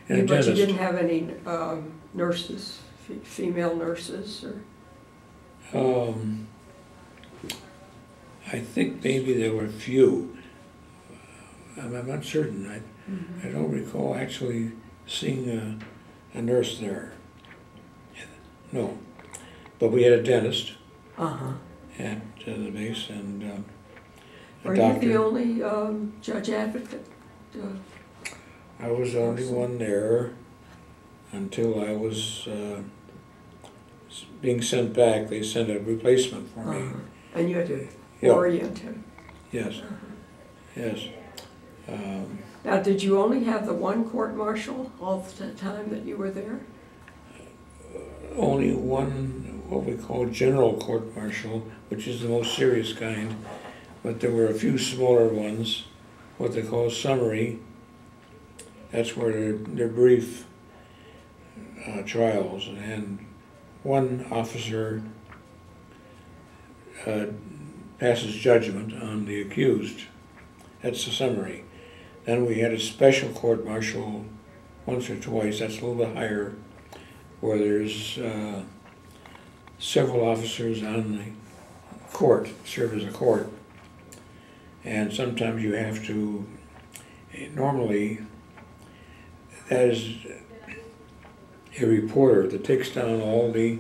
and a But dentist. you didn't have any nurses, female nurses, or? I think maybe there were a few. I'm not certain. I don't recall actually seeing a nurse there. No. But we had a dentist at the base and a Are doctor. you the only judge advocate? I was the only one there until I was being sent back. They sent a replacement for me. And you had to Yeah. orient him. Yes, yes. Now, did you only have the one court-martial all the time that you were there? Only one, what we call general court-martial, which is the most serious kind, but there were a few smaller ones, what they call summary. That's where they're brief trials, and one officer passes judgment on the accused. That's the summary. Then we had a special court-martial once or twice, that's a little bit higher, where there's several officers on the court, serve as a court. And sometimes you have to, normally, that is a reporter that takes down all the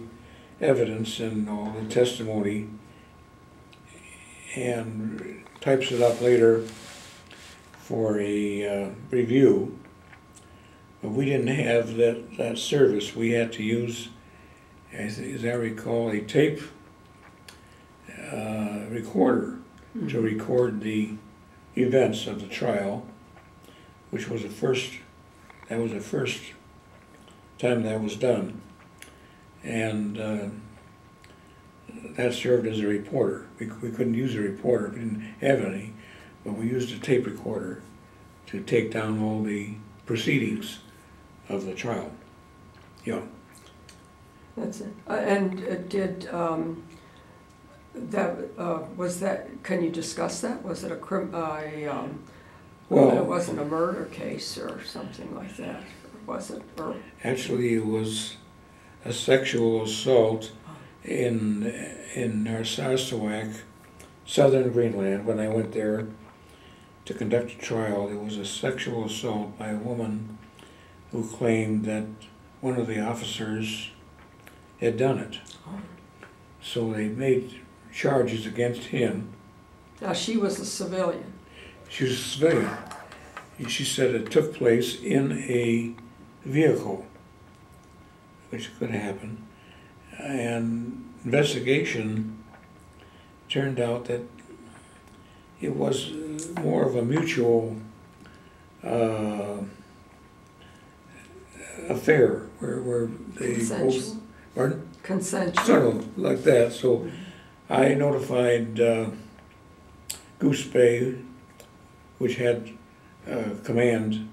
evidence and all the testimony and types it up later for a review. But we didn't have that service. We had to use, as I recall, a tape recorder to record the events of the trial, which was the first time that was done. And that served as a reporter. We couldn't use a reporter, we didn't have any, but we used a tape recorder to take down all the proceedings of the trial. Yeah. That's it. And did was that? Can you discuss that? Was it Well, it wasn't a murder case or something like that, or was it? Or? Actually, it was a sexual assault in Narsarsuaq, southern Greenland. When I went there to conduct a trial, it was a sexual assault by a woman who claimed that one of the officers had done it. So they made charges against him. Now, she was a civilian. She was a civilian. She said it took place in a vehicle, which could happen. And investigation turned out that it was more of a mutual affair where they Consensual. both, pardon? Consensual. So, like that. So I notified Goose Bay, which had command,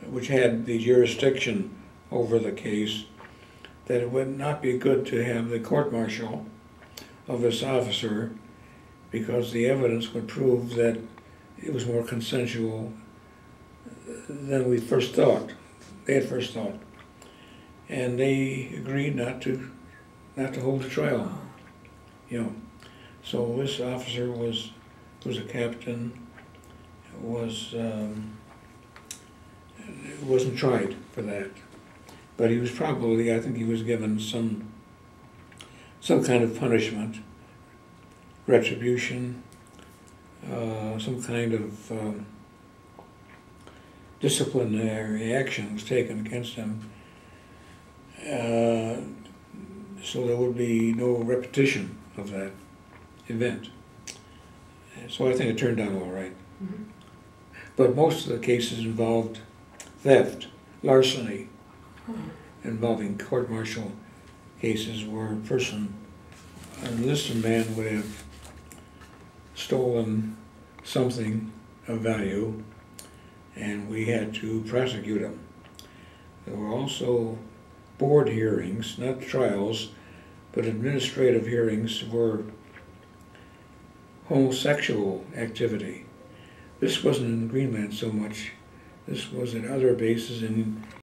which had the jurisdiction over the case, that it would not be good to have the court-martial of this officer because the evidence would prove that it was more consensual than we first thought. They had first thought. And they agreed not to hold the trial. You know. So this officer was a captain, wasn't tried for that. But he was probably, I think he was given some kind of punishment, retribution, some kind of disciplinary action was taken against him, so there would be no repetition of that event. So I think it turned out all right. Mm-hmm. But most of the cases involved theft, larceny, involving court-martial cases where a person, an enlisted man, would have stolen something of value and we had to prosecute him. There were also board hearings, not trials, but administrative hearings for homosexual activity. This wasn't in Greenland so much. This was at other bases in